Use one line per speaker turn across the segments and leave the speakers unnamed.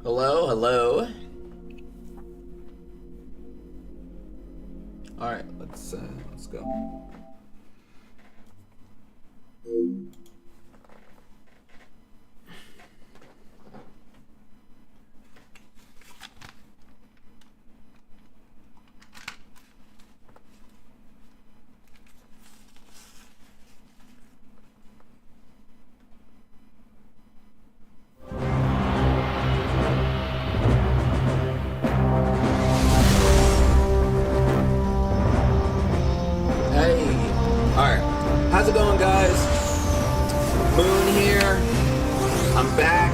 Hello, hello. All right, let's go. Hey, all right. How's it going, guys? Moon here. I'm back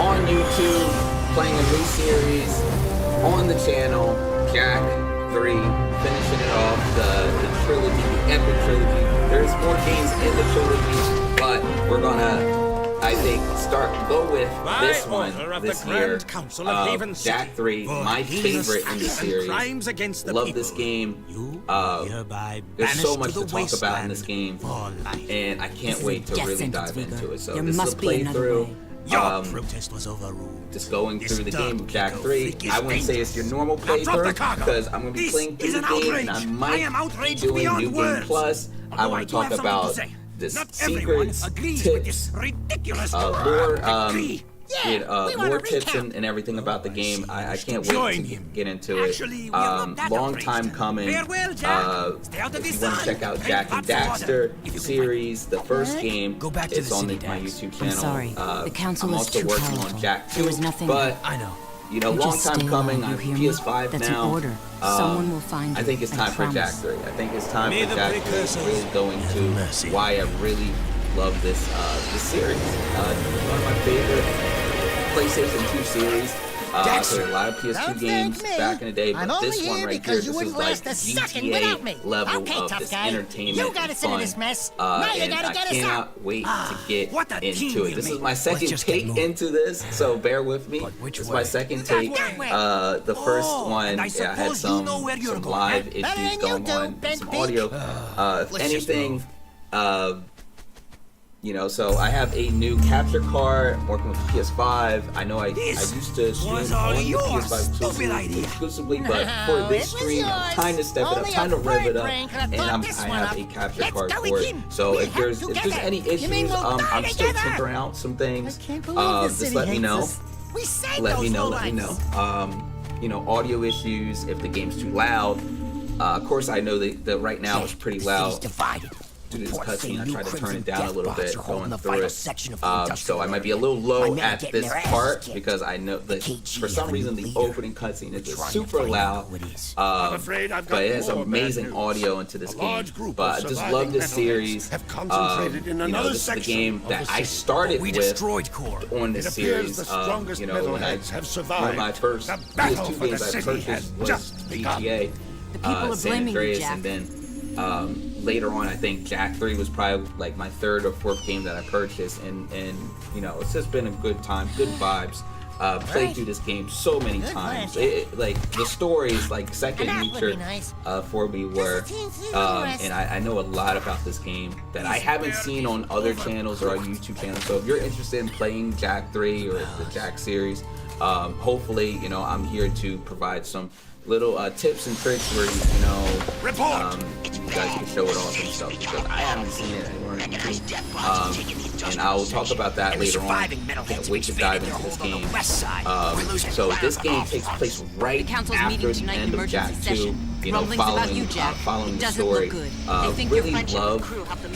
on YouTube playing a new series on the channel, Jak 3, finishing it off, the trilogy, the epic trilogy. There's more games in the trilogy, but we're gonna, I think, go with this one this year. Jak 3, my favorite in the series. Love this game. There's so much to talk about in this game, and I can't wait to really dive into it. So this is a playthrough. Just going through the game of Jak 3. I wouldn't say it's your normal playthrough because I'm going to be playing through the game, and I might be doing New Game Plus. I want to talk about the secrets, tips, lore tips and everything about the game. I can't wait to get into it. Long time coming. If you want to check out Jak and Daxter series, the first game, it's on my YouTube channel.
I'm sorry. The council
I'm
is
also
too
working
colorful.
on Jak 2,
There was nothing.
but
I know.
you know,
You
long
just
time
stay
coming.
low,
I'm
you hear me?
PS5
That's
now.
an order. Someone will find
I
you,
think it's
I
time for Jak
promise.
3. I think it's time
May
for
the
Jak 3
precursors
to really go into
mercy.
why I really love this series. One of my favorite PlayStation 2 series. I played a lot of PS2 games back in the day, but this one right here, this is like GTA level of this entertainment and fun. And I cannot wait to get into it. This is my second take into this, so bear with me. It's my second take. The first one, I had some live issues going on, some audio. If anything, you know, so I have a new capture card. I'm working with the PS5. I know I used to stream on the PS5 exclusively, but for this stream, I'm trying to step it up, trying to rev it up, and I have a capture card for it. So if there's any issues, I'm still tinkering out some things. Just let me know. Let me know. You know, audio issues, if the game's too loud. Of course, I know that right now it's pretty loud. Due to this cutscene, I tried to turn it down a little bit going through it. So I might be a little low at this part because I know that for some reason the opening cutscene is just super loud. But it has amazing audio into this game. But I just love this series. You know, this is the game that I started with on this series. You know, one of my first PS2 games I purchased was GTA, San Andreas, and then later on, I think Jak 3 was probably like my third or fourth game that I purchased, and you know, it's just been a good time, good vibes. Played through this game so many times. Like the story is like second nature for me. And I know a lot about this game that I haven't seen on other channels or on YouTube channels. So if you're interested in playing Jak 3 or the Jak series, hopefully, you know, I'm here to provide some little tips and tricks where you guys can show it off and stuff, because I haven't seen it anywhere on YouTube. And I'll talk about that later on. Can't wait to dive into this game. So this game takes place right after the end of Jak 2. You know, following the story. Really love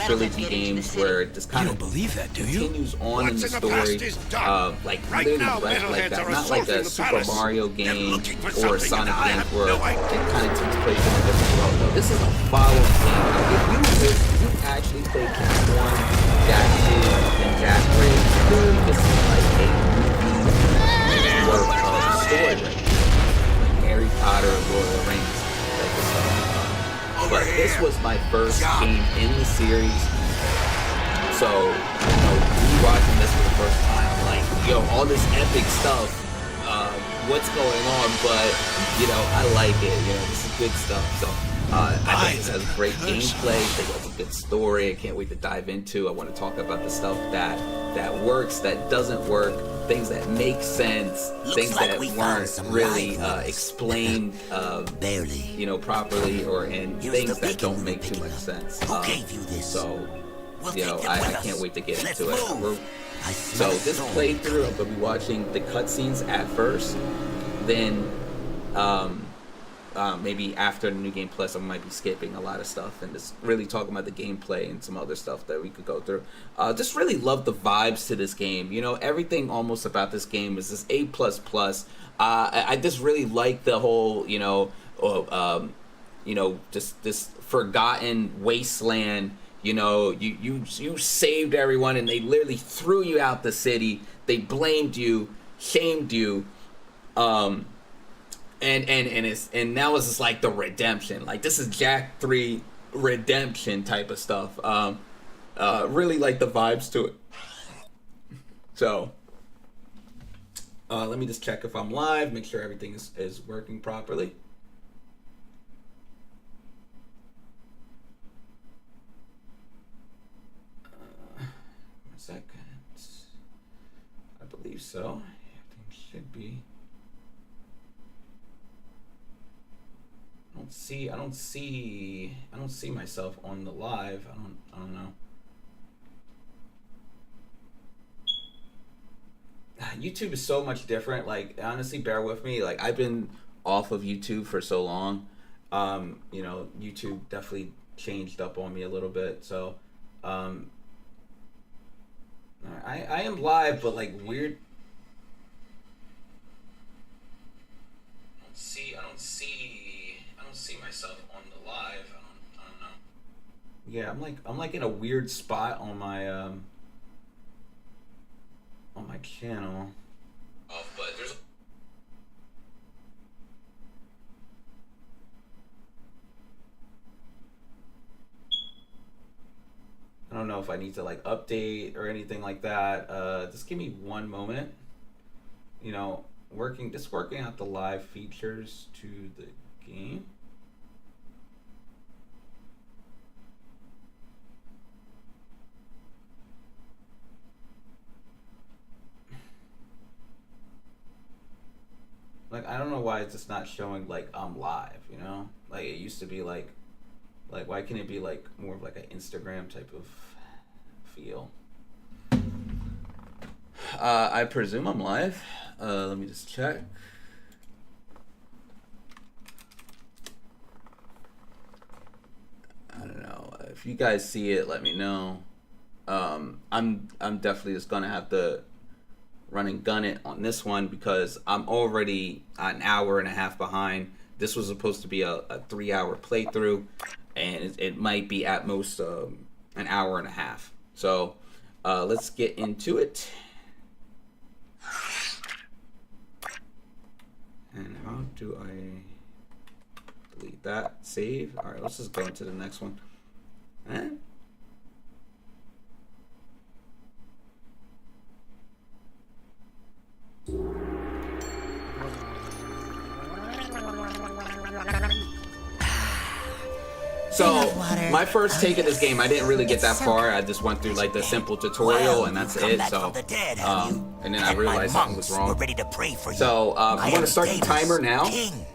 trilogy games where this kind of continues on in the story. Like literally like that. Not like a Super Mario game or a Sonic game where it kind of takes place in a different world. No, this is a follow game. If you actually play Jak 1, Jak 2, and Jak 3, literally this is like a movie worth of story. Like Harry Potter, Lord of the Rings. But this was my first game in the series, so you know, rewatching this for the first time, I'm like, yo, all this epic stuff, what's going on? But you know, I like it. You know, this is good stuff. So I think this has great gameplay. I think it has a good story. I can't wait to dive into. I want to talk about the stuff that works, that doesn't work. things that make sense, things that weren't really explained,
barely,
you know, properly, or and things that don't make too much sense.
Who gave you this?
So, you know, I can't wait to get
Let's
into it.
move.
So this playthrough, I'm gonna be watching the cutscenes at first, then maybe after the New Game Plus, I might be skipping a lot of stuff and just really talking about the gameplay and some other stuff that we could go through. Just really love the vibes to this game. You know, everything almost about this game is this A++. I just really like the whole, you know, just this forgotten wasteland. You know, you saved everyone and they literally threw you out the city. They blamed you, shamed you. And now it's just like the redemption. Like, this is Jak 3 redemption type of stuff. Really like the vibes to it. So let me just check if I'm live, make sure everything is working properly. 1 second. I believe so. Everything should be. I don't see myself on the live. I don't know. YouTube is so much different. Like, honestly, bear with me. Like, I've been off of YouTube for so long. You know, YouTube definitely changed up on me a little bit. So, I am live, but like weird. I don't see myself on the live. I don't know. Yeah, I'm like in a weird spot on my channel. Oh, but there's. I don't know if I need to like update or anything like that. Just give me one moment. You know, working out the live features to the game. Like, I don't know why it's just not showing like I'm live, you know? Like, it used to be like why can't it be like more of like an Instagram type of feel? I presume I'm live. Let me just check. I don't know. If you guys see it, let me know. I'm definitely just gonna have to run and gun it on this one because I'm already an hour and a half behind. This was supposed to be a 3-hour playthrough, and it might be at most an hour and a half. So let's get into it. And how do I delete that? Save. All right, let's just go into the next one. And so my first take of this game, I didn't really get that far. I just went through like the simple tutorial and that's it. So and then I realized something was wrong. So I'm gonna start the timer now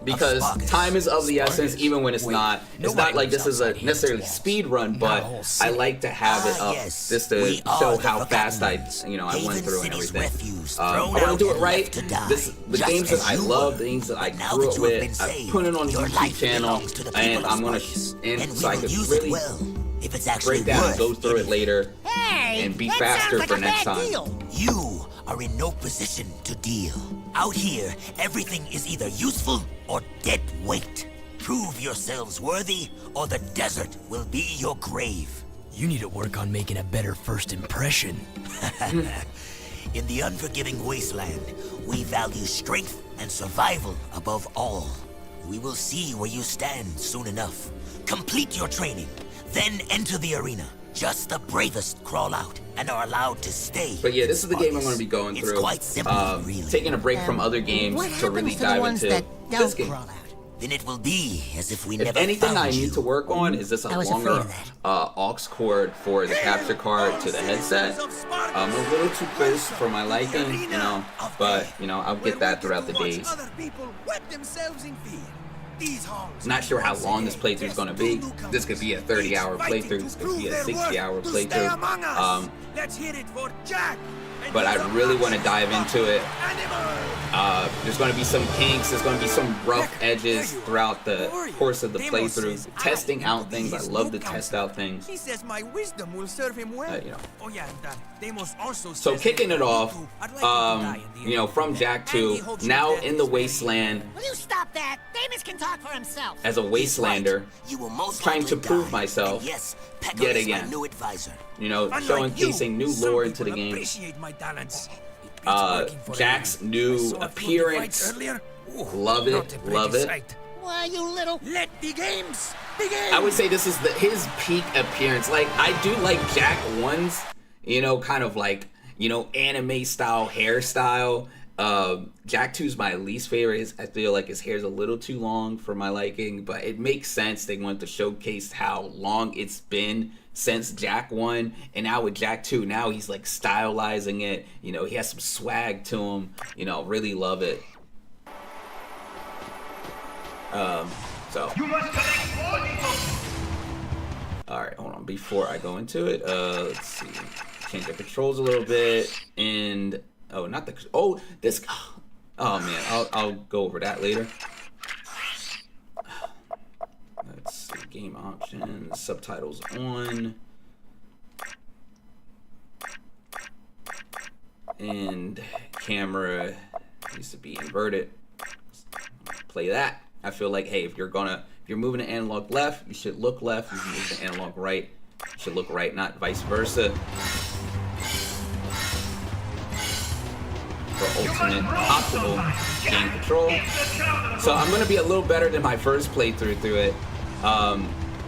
because time is of the essence, even when it's not. It's not like this is a necessarily speed run, but I like to have it up just to show how fast I went through and everything. I want to do it right. The games that I love, the games that I grew up with, I put it on the YouTube channel, and I'm gonna so I can really break down and go through it later and be faster for next time.
You are in no position to deal. Out here, everything is either useful or dead weight. Prove yourselves worthy, or the desert will be your grave.
You need to work on making a better first impression.
In the unforgiving wasteland, we value strength and survival above all. We will see where you stand soon enough. Complete your training, then enter the arena. Just the bravest crawl out and are allowed to stay.
But yeah, this is the game I'm going to be going through.
It's quite simple, really.
Taking a break from other games to really dive into this game.
Then it will be as if we
If
never
anything
found
I
you.
need to work on is just a
I was afraid
longer
of that.
aux cord for the capture card to the headset. I'm a little too close for my liking, you know, but, you know, I'll get that throughout the days. Not sure how long this playthrough is going to be. This could be a 30-hour playthrough. This could be a 60-hour playthrough.
Let's hit it for Jack.
But I really want to dive into it. There's going to be some kinks. There's going to be some rough edges throughout the course of the playthrough. Testing out things. I love to test out things.
He says my wisdom will serve him well.
You know.
Oh yeah, and Deimos also
So
says
kicking
that
it off,
I'd like to die in the
you know,
end.
from Jak 2, now in the Wasteland
Will you stop that? Davis can talk for himself.
as a Wastelander,
You will most
trying to
likely
prove
die.
myself
And yes, Pekka
yet
is my
again.
new advisor.
you know,
Unlike
showcasing
you,
new
some
lore into the
people
game.
appreciate my talents.
Jack's new appearance. Love it, love it.
Why, you little...
Let the games begin.
I would say this is his peak appearance. Like, I do like Jak 1's, you know, kind of like, you know, anime style hairstyle. Jak 2's my least favorite. I feel like his hair's a little too long for my liking, but it makes sense. They wanted to showcase how long it's been since Jak 1, and now with Jak 2, now he's like stylizing it. You know, he has some swag to him. You know, really love it. So. Alright, hold on. Before I go into it, let's see. Change the controls a little bit. And, oh, not the, oh, this, oh man, I'll go over that later. Let's see, game options, subtitles on. And camera needs to be inverted. Play that. I feel like, hey, if you're moving the analog left, you should look left. If you move the analog right, you should look right, not vice versa. For ultimate optimal game control. So I'm gonna be a little better than my first playthrough through it.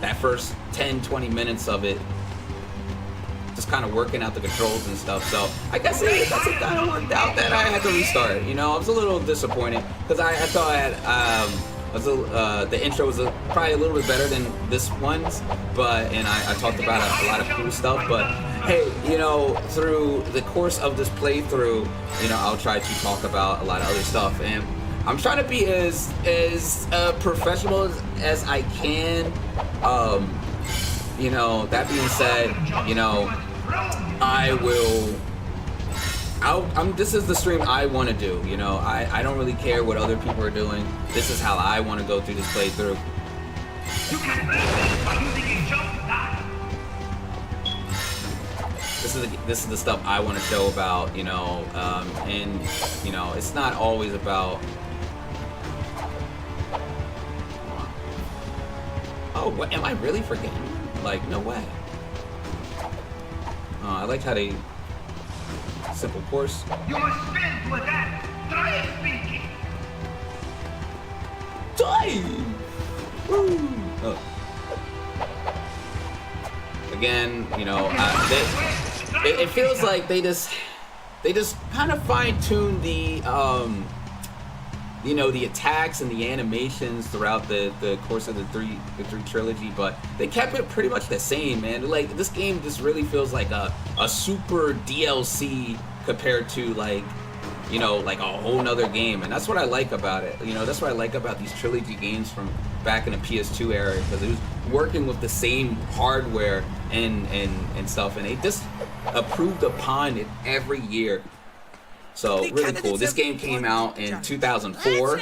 That first 10-20 minutes of it, just kind of working out the controls and stuff. So I guess it kind of worked out that I had to restart. You know, I was a little disappointed because I thought I had the intro was probably a little bit better than this one's, and I talked about a lot of cool stuff. But hey, you know, through the course of this playthrough, you know, I'll try to talk about a lot of other stuff, and I'm trying to be as professional as I can. You know, that being said, you know, this is the stream I want to do. You know, I don't really care what other people are doing. This is how I want to go through this playthrough. This is the stuff I want to show about, you know, and you know, it's not always about. Oh, what am I really forgetting? Like, no way. I like how they simple course.
You must spin to adapt. Try speaking.
Time. Woo. Oh. Again, you know, it feels like they just kind of fine-tuned the you know, the attacks and the animations throughout the course of the three trilogy, but they kept it pretty much the same, man. Like, this game just really feels like a super DLC compared to, like, you know, like a whole nother game, and that's what I like about it. You know, that's what I like about these trilogy games from back in the PS2 era, because it was working with the same hardware and stuff, and they just improved upon it every year. So really cool. This game came out in 2004.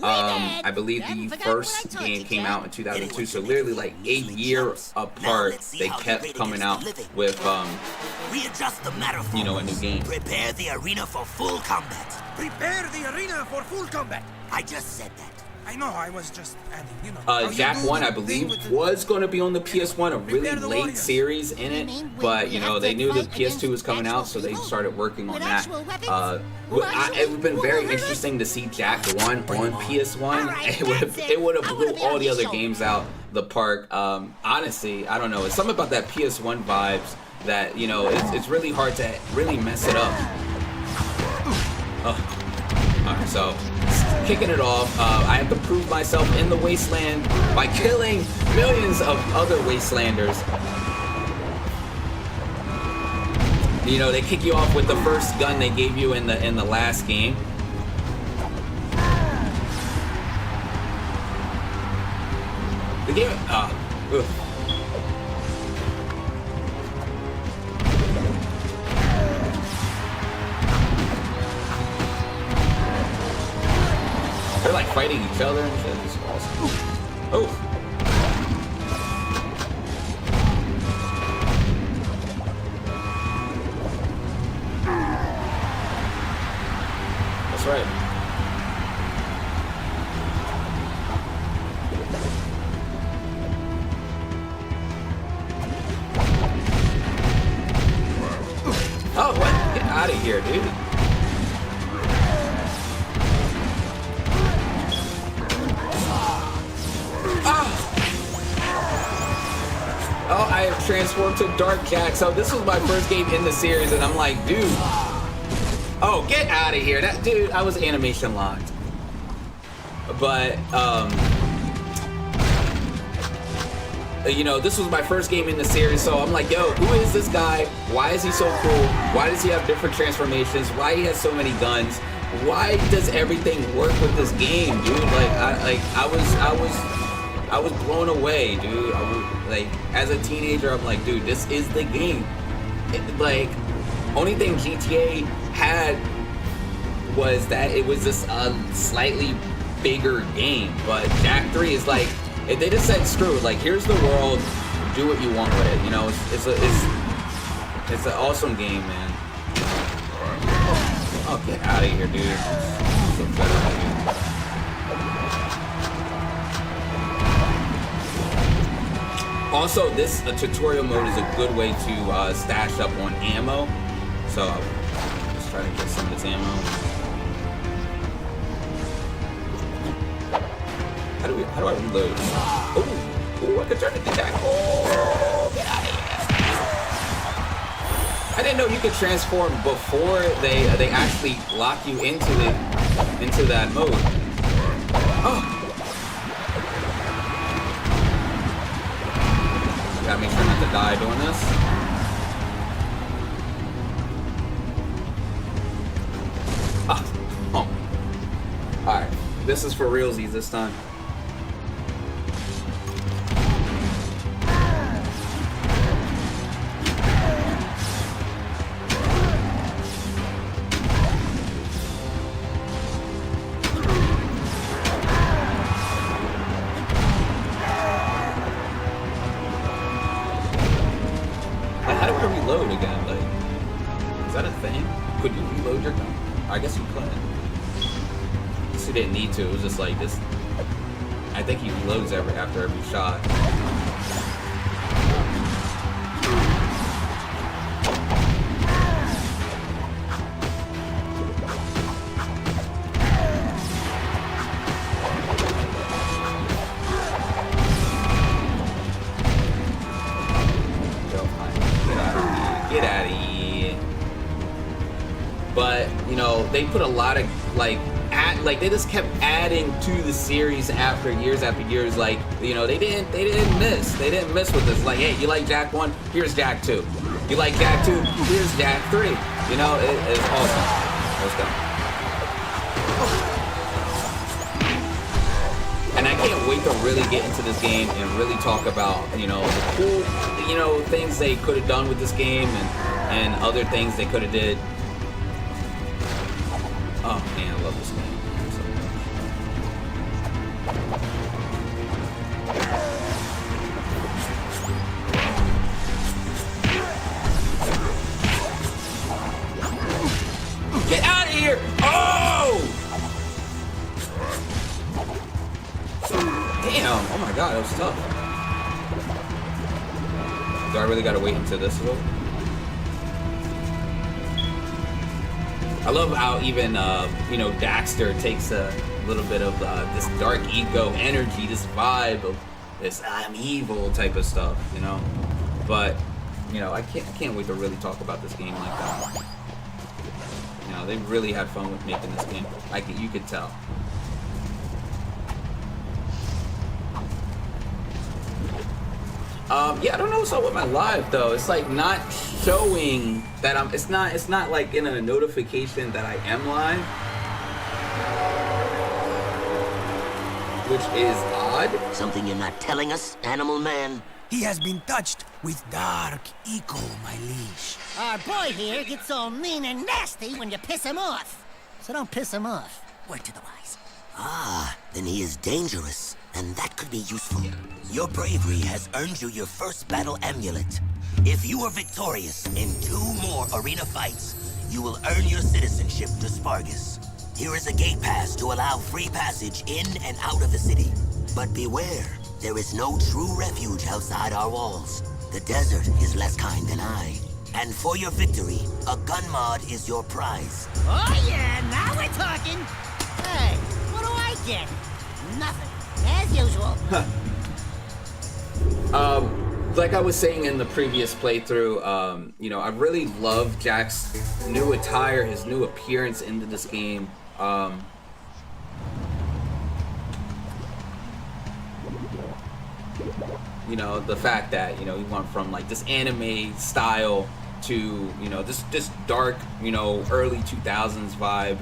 I believe the first game came out in 2002. So literally like a year apart, they kept coming out with
Readjust the metaphor.
you know, a new game.
Prepare the arena for full combat.
Prepare the arena for full combat.
I just said that.
I know, I was just adding, you know. how you
Jak
do
1, I
the thing
believe,
with the-
was going to be on the PS1, a really
Prepare the
late
warriors.
series in it, but, you know, they knew the PS2 was coming out, so they started working on that. It would have been very interesting to see Jak 1 on PS1. It would have blew all the other games out the park. Honestly, I don't know. It's something about that PS1 vibes that, you know, it's really hard to really mess it up. Alright, so kicking it off, I have to prove myself in the wasteland by killing millions of other wastelanders. You know, they kick you off with the first gun they gave you in the last game. The game, oof. They're like fighting each other and shit. This is awesome. Oh. That's right. Oh, what? Get out of here, dude. Oh, I have transformed to Dark Jack. So this was my first game in the series, and I'm like, dude. Oh, get out of here. That dude, I was animation locked. But, you know, this was my first game in the series, so I'm like, yo, who is this guy? Why is he so cool? Why does he have different transformations? Why he has so many guns? Why does everything work with this game, dude? Like, I was blown away, dude. Like, as a teenager, I'm like, dude, this is the game. Like, only thing GTA had was that it was just a slightly bigger game, but Jak 3 is like, they just said, screw it, like, here's the world, do what you want with it, you know. It's an awesome game, man. Oh, get out of here, dude. So fed up with you. Also, this tutorial mode is a good way to stash up on ammo. So, let's try to get some of this ammo. How do I reload? Oh, I could turn it to Jak. Oh, get out of here. I didn't know you could transform before they actually lock you into that mode. Oh. Gotta make sure not to die doing this. Oh. Alright. This is for realsies this time. How do I reload again? Like, is that a thing? Could you reload your gun? I guess you could. He didn't need to. It was just like this. I think he reloads after every shot. Get out of here. But you know, they put a lot of like they just kept adding to the series after years. Like, you know, they didn't miss with this. Like, hey, you like Jak 1? Here's Jak 2. You like Jak 2? Here's Jak 3. You know, it's awesome. Let's go. And I can't wait to really get into this game and really talk about, you know, the cool, you know, things they could have done with this game and other things they could have did. Oh man, I love this game. Get out of here! Oh! Damn! Oh my god, that was tough. Do I really gotta wait until this is over? I love how even, you know, Daxter takes a little bit of this dark ego energy, this vibe of this I'm evil type of stuff, you know? But, you know, I can't wait to really talk about this game like that. You know, know, they really had fun with making this game. Like you could tell. Yeah, I don't know what's up with my live though. It's like not showing that I'm. It's not like in a notification that I am live, which is odd.
Something you're not telling us, Animal Man?
He has been touched with dark eco, my liege.
Our boy here gets all mean and nasty when you piss him off. So don't piss him off. Word to the wise.
Ah, then he is dangerous, and that could be useful. Your bravery has earned you your first battle amulet. If you are victorious in 2 more arena fights, you will earn your citizenship to Spargus. Here is a gate pass to allow free passage in and out of the city. But beware, there is no true refuge outside our walls. The desert is less kind than I. And for your victory, a gun mod is your prize.
Oh yeah, now we're talking. Hey, what do I get? Nothing. As usual.
Like I was saying in the previous playthrough, you know, I really love Jack's new attire, his new appearance into this game. You know, the fact that, you know, he went from like this anime style to, you know, this dark, you know, early 2000s vibe,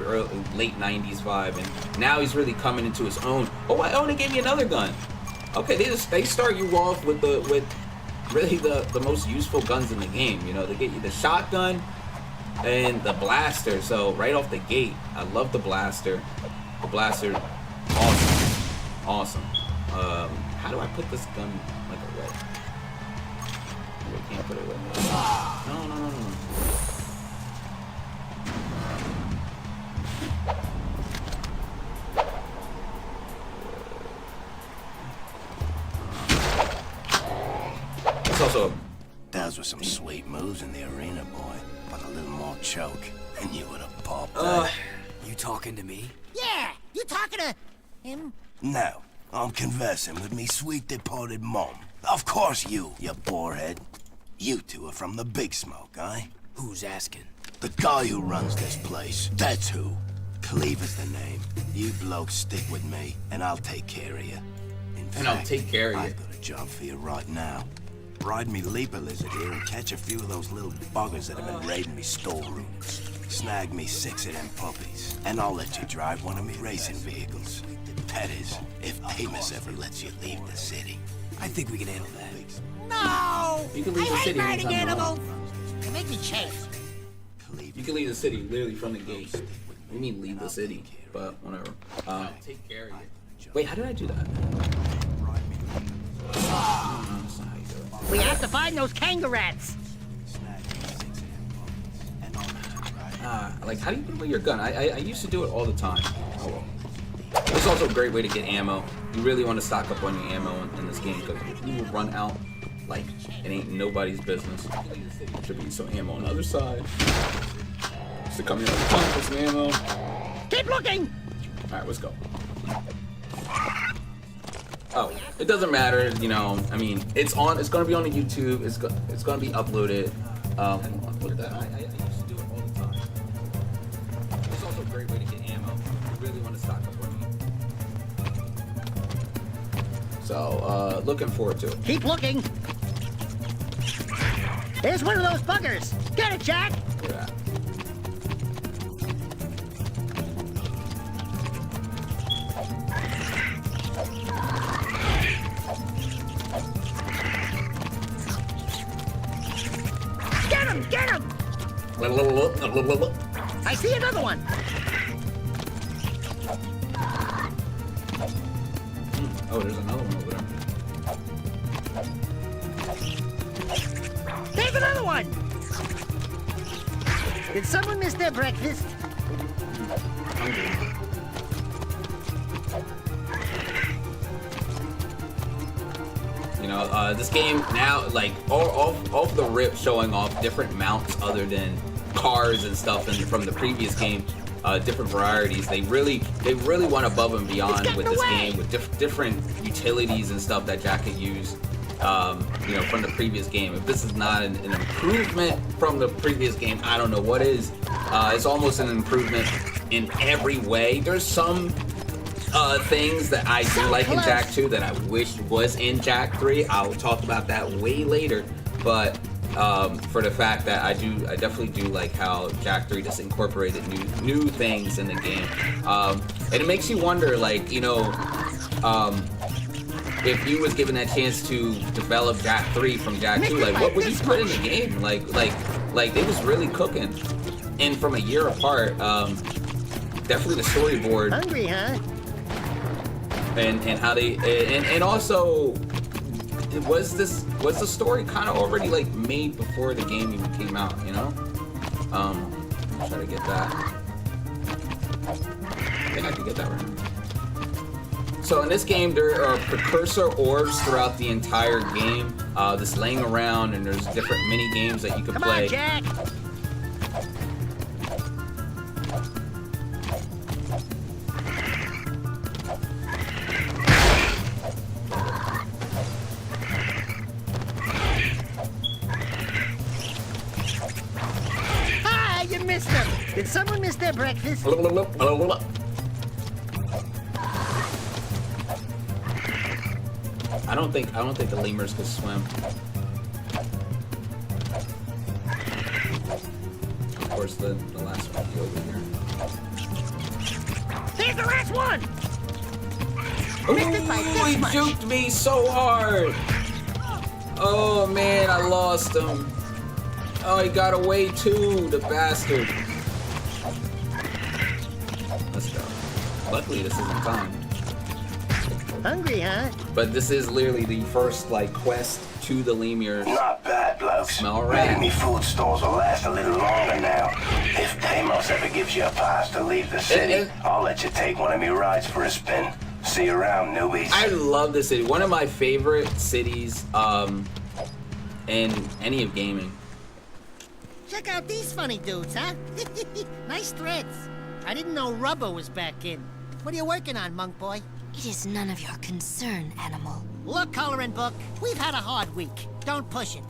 late 90s vibe, and now he's really coming into his own. Oh, they gave me another gun. Okay, they start you off with really the most useful guns in the game. You know, they get you the shotgun and the blaster. So right off the gate, I love the blaster. The blaster, awesome. How do I put this gun like away? I can't put it away. No. It's also.
Those were some sweet moves in the arena, boy. But a little more choke, and you would have popped.
You talking to me?
Yeah, you talking to him?
No, I'm conversing with me sweet departed mom. Of course you borehead. You two are from the Big Smoke, eh?
Who's asking?
The guy who runs this place, that's who. Cleaver's the name. You blokes stick with me, and I'll take care of you.
I've
got a job for you right now. Ride me leaper lizard here and catch a few of those little buggers that have been raiding me storerooms. Snag me 6 of them puppies, and I'll let you drive one of me racing vehicles. That is, if Amos ever lets you leave the city.
I think we can handle that.
No!
You can leave the
I hate
city
riding
anytime you
animals.
want.
They make me chase.
You can leave the city literally from the gate. We mean leave the city, but whatever. Take care of you. Wait, how did I do that? That's not how you do it.
We have to find those kangaroos.
Like, how do you put away your gun? I used to do it all the time. Oh well. It's also a great way to get ammo. You really want to stock up on your ammo in this game, because if you run out, like, it ain't nobody's business. There should be some ammo on the other side. Just to come here all the time for some ammo.
Keep looking!
Alright, let's go. Oh, it doesn't matter, you know, I mean, it's gonna be on the YouTube, it's gonna be uploaded. Hold on, look at that. I used to do it all the time. It's also a great way to get ammo. You really want to stock up on it. So, looking forward to it.
Keep looking. There's one of those buggers. Get it, Jack!
Look at that.
Get him! I see another one.
Oh, there's another one over there.
There's another one. Did someone miss their breakfast?
You know, this game now, like, off the rip, showing off different mounts other than cars and stuff, and from the previous game, different varieties. They really went above and beyond with this game, with different utilities and stuff that Jack could use. you know, from the previous game. If this is not an improvement from the previous game, I don't know what is. It's almost an improvement in every way. There's some things that I do like in Jak 2 that I wish was in Jak 3. I'll talk about that way later, but for the fact that I definitely do like how Jak 3 just incorporated new things in the game, and it makes you wonder, like, you know, if you was given that chance to develop Jak 3 from Jak 2, like, what would you put in the game? Like they was really cooking, and from a year apart, definitely the storyboard.
Hungry, huh?
And how they and also was the story kind of already like made before the game even came out, you know? Try to get that. I think I can get that right. So in this game, there are precursor orbs throughout the entire game, just laying around, and there's different mini games that you can play.
Come on, Jak. You missed them. Did someone miss their breakfast?
I don't think the lemurs could swim. Of course, the last one will be over here.
Here's the last one. Missed it by
Ooh,
this
he
much.
juked me so hard. Oh man, I lost him. Oh, he got away too, the bastard. Let's go. Luckily, this isn't timed.
Hungry, huh?
But this is literally the first, like, quest to the lemurs.
Not bad, blokes.
Smell rat.
Maybe me food stores will last a little longer now. If Deimos ever gives you a pass to leave the city, I'll let you take one of me rides for a spin. See you around, newbies.
I love this city. One of my favorite cities in any of gaming.
Check out these funny dudes, huh? Nice threads. I didn't know rubber was back in. What are you working on, monk boy?
It is none of your concern, animal.
Look, coloring book, we've had a hard week. Don't push it.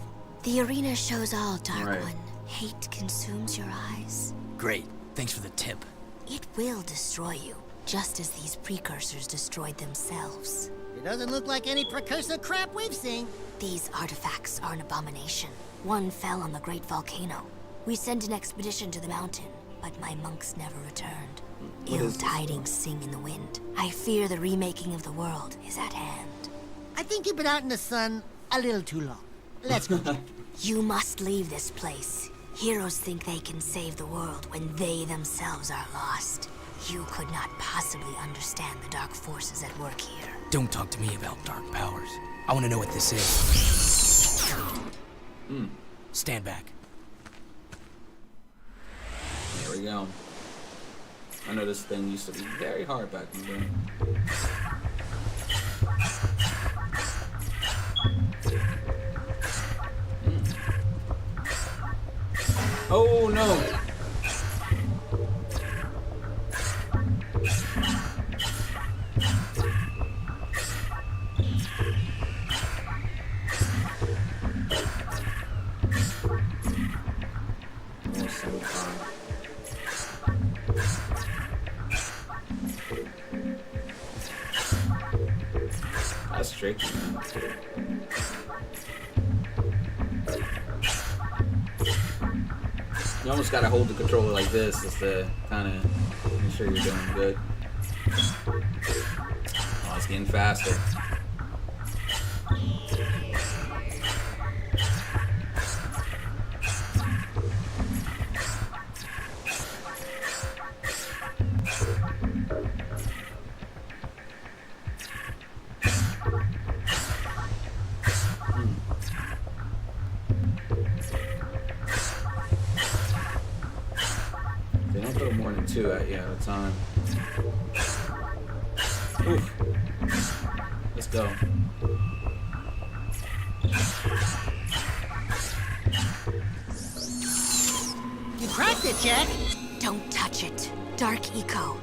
The arena shows all, Dark
Right.
One. Hate consumes your eyes.
Great. Thanks for the tip.
It will destroy you, just as these precursors destroyed themselves.
It doesn't look like any precursor crap we've seen.
These artifacts are an abomination. One fell on the great volcano. We sent an expedition to the mountain, but my monks never returned. Ill tidings sing in the wind. I fear the remaking of the world is at hand.
I think you've been out in the sun a little too long. Let's go.
You must leave this place. Heroes think they can save the world when they themselves are lost. You could not possibly understand the dark forces at work here.
Don't talk to me about dark powers. I want to know what this is. Stand back.
There we go. I know this thing used to be very hard back in the day. Oh no! That's tricky, man. You almost gotta hold the controller like this just to kind of make sure you're doing good. Oh, it's getting faster. They don't throw more than 2 at you at a time. Oof. Let's go.
You cracked it, Jak.
Don't touch it. Dark Eco.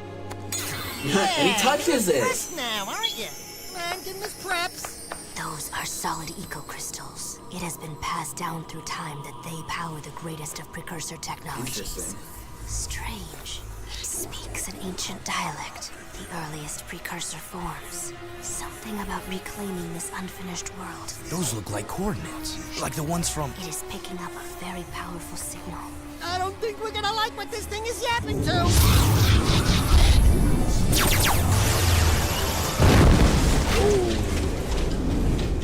And he touches it!
First now, aren't you? Man, give him his preps.
Those are solid eco-crystals. It has been passed down through time that they power the greatest of precursor technologies.
Interesting.
Strange. It speaks an ancient dialect, the earliest precursor forms. Something about reclaiming this unfinished world.
Those look like coordinates. Like the ones from...
It is picking up a very powerful signal.
I don't think we're gonna like what this thing is yapping to.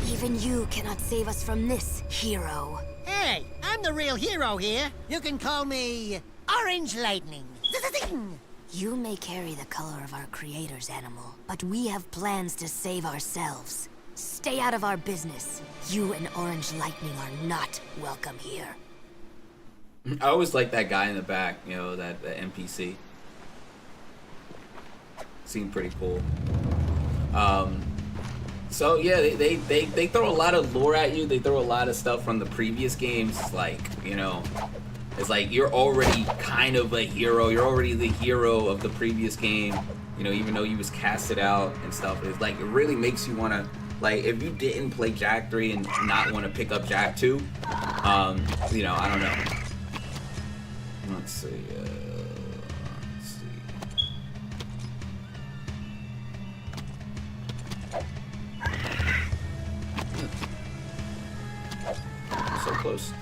Even you cannot save us from this, hero.
Hey, I'm the real hero here. You can call me Orange Lightning. Zing!
You may carry the color of our creator's animal, but we have plans to save ourselves. Stay out of our business. You and Orange Lightning are not welcome here.
I always like that guy in the back, you know, that NPC. Seemed pretty cool. So yeah, they throw a lot of lore at you. They throw a lot of stuff from the previous games. Like, you know, it's like you're already kind of a hero. You're already the hero of the previous game. You know, even though you was casted out and stuff. It's like, it really makes you want to, like, if you didn't play Jak 3 and not want to pick up Jak 2, you know, I don't know. Let's see. So close.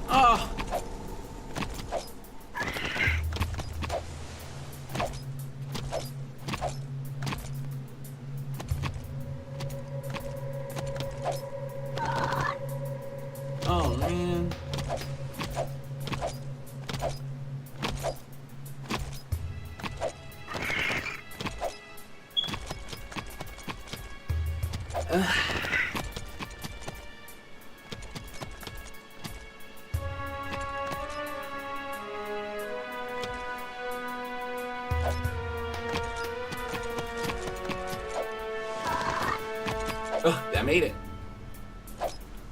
Oh. Oh man. Oh, I made it.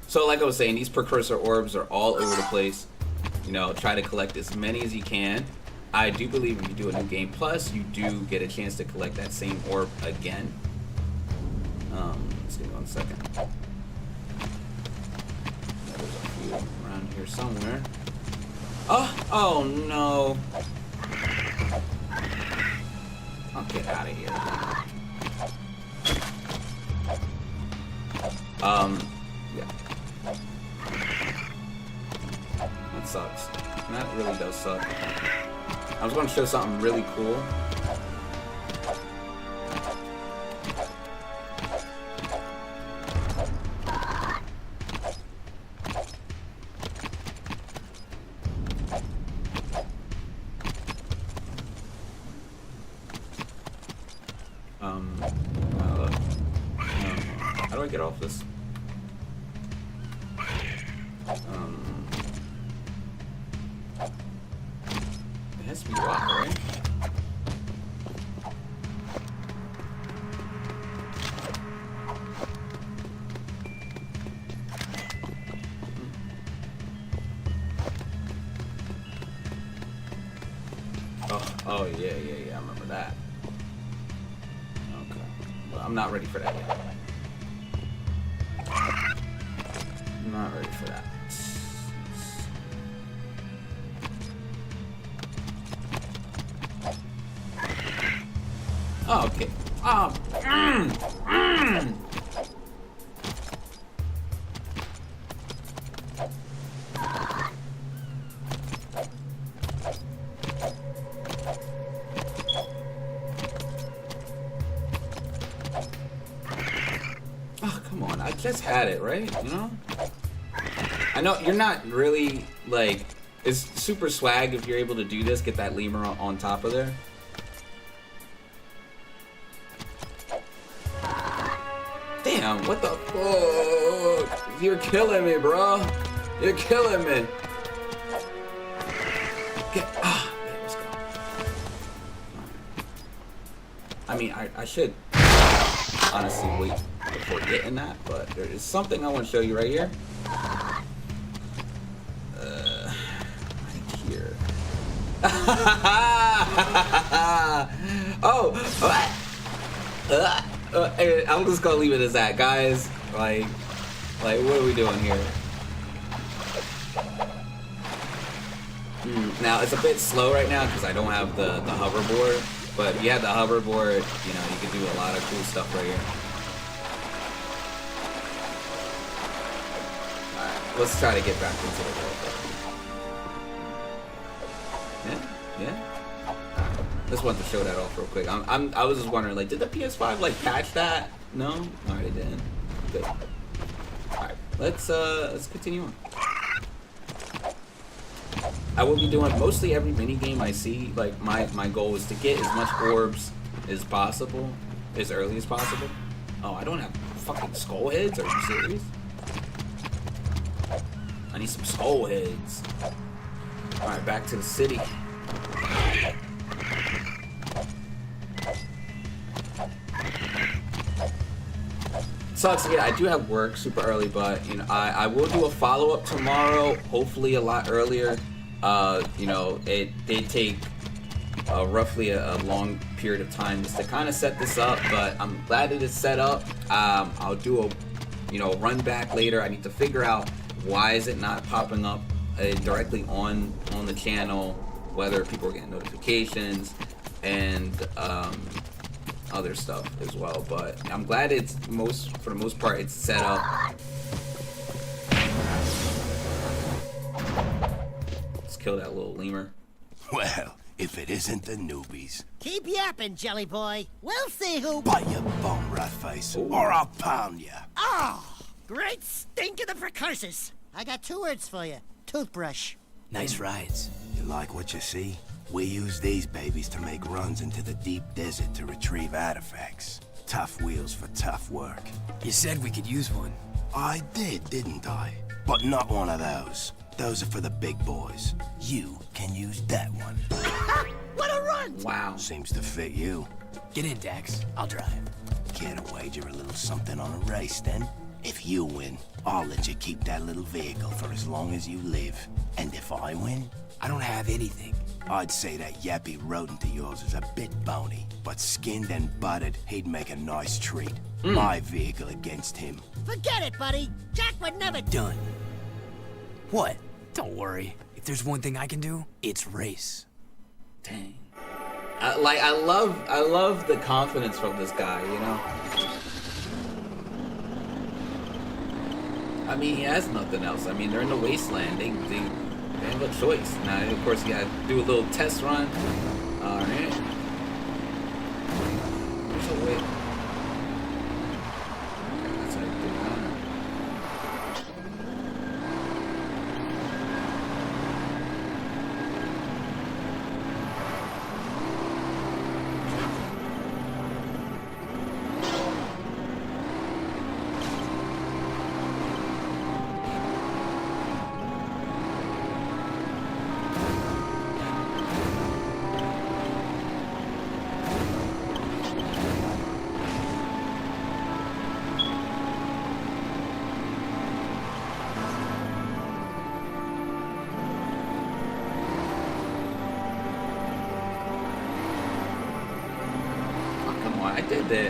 So like I was saying, these precursor orbs are all over the place. You know, try to collect as many as you can. I do believe if you do a new game plus, you do get a chance to collect that same orb again. Let's give me 1 second. There's a few around here somewhere. Oh no. I'll get out of here. Yeah. That sucks. That really does suck. I was going to show something really cool. How do I get off this? It has to be rock, right? Oh yeah, I remember that. Okay. Well, I'm not ready for that yet. I'm not ready for that. Oh, okay. Oh, come on. I just had it, right? You know? I know you're not really, like, it's super swag if you're able to do this, get that lemur on top of there. Damn, what the fuck? You're killing me, bro. You're killing me. Yeah, let's go. I mean, I should honestly wait before getting that, but there is something I want to show you right here. Right here. Oh, I'm just gonna leave it as that, guys. Like, what are we doing here? Now it's a bit slow right now because I don't have the hoverboard. But if you have the hoverboard, you know, you can do a lot of cool stuff right here. Alright, let's try to get back into the world. Yeah. Just wanted to show that off real quick. I was just wondering, like, did the PS5 like patch that? No? Alright, it didn't. Good. Alright, let's continue on. I will be doing mostly every mini game I see. Like my goal is to get as much orbs as possible, as early as possible. Oh, I don't have fucking skull heads. Are you serious? I need some skull heads. All right, back to the city. Sucks. Yeah, I do have work super early, but you know, I will do a follow-up tomorrow. Hopefully, a lot earlier. You know, it did take roughly a long period of time just to kind of set this up, but I'm glad it is set up. I'll do a, you know, run back later. I need to figure out why is it not popping up directly on the channel, whether people are getting notifications and other stuff as well. But I'm glad it's for the most part it's set up. Kill that little lemur.
Well, if it isn't the newbies.
Keep yapping, Jelly Boy. We'll see who...
Bite your bum, Ratface, or I'll pound ya.
Oh, great stink of the precursors. I got 2 words for you. Toothbrush.
Nice rides.
You like what you see? We use these babies to make runs into the deep desert to retrieve artifacts. Tough wheels for tough work.
You said we could use one.
I did, didn't I? But not one of those. Those are for the big boys. You can use that one.
What a run!
Wow.
Seems to fit you.
Get in, Dax. I'll drive.
Care to wager a little something on a race, then? If you win, I'll let you keep that little vehicle for as long as you live. And if I win?
I don't have anything.
I'd say that yappy rodent of yours is a bit bony, but skinned and buttered, he'd make a nice treat. My vehicle against him.
Forget it, buddy. Jack would never...
Done. What? Don't worry. If there's one thing I can do, it's race.
Dang. I love the confidence from this guy, you know? I mean, he has nothing else. I mean, they're in the wasteland. They have a choice. Now, of course, you gotta do a little test run. Alright. There's a way. That's how you do that.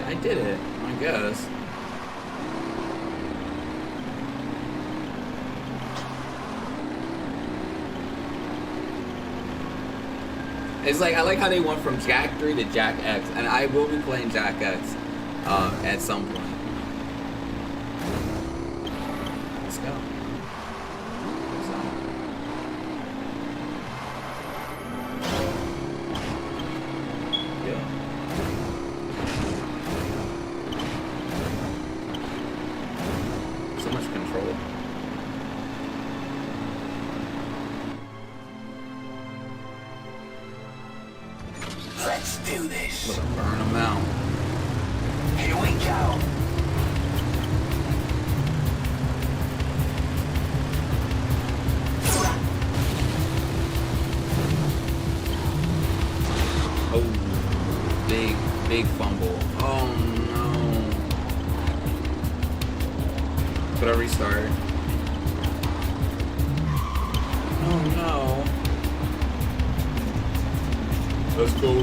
I did it, I guess. It's like, I like how they went from Jak 3 to Jak X, and I will be playing Jak X at some point. Let's go.
Let's do this.
Let's burn them out.
Here we go.
Oh, big fumble. Oh no. Could I restart? Oh no. Let's go.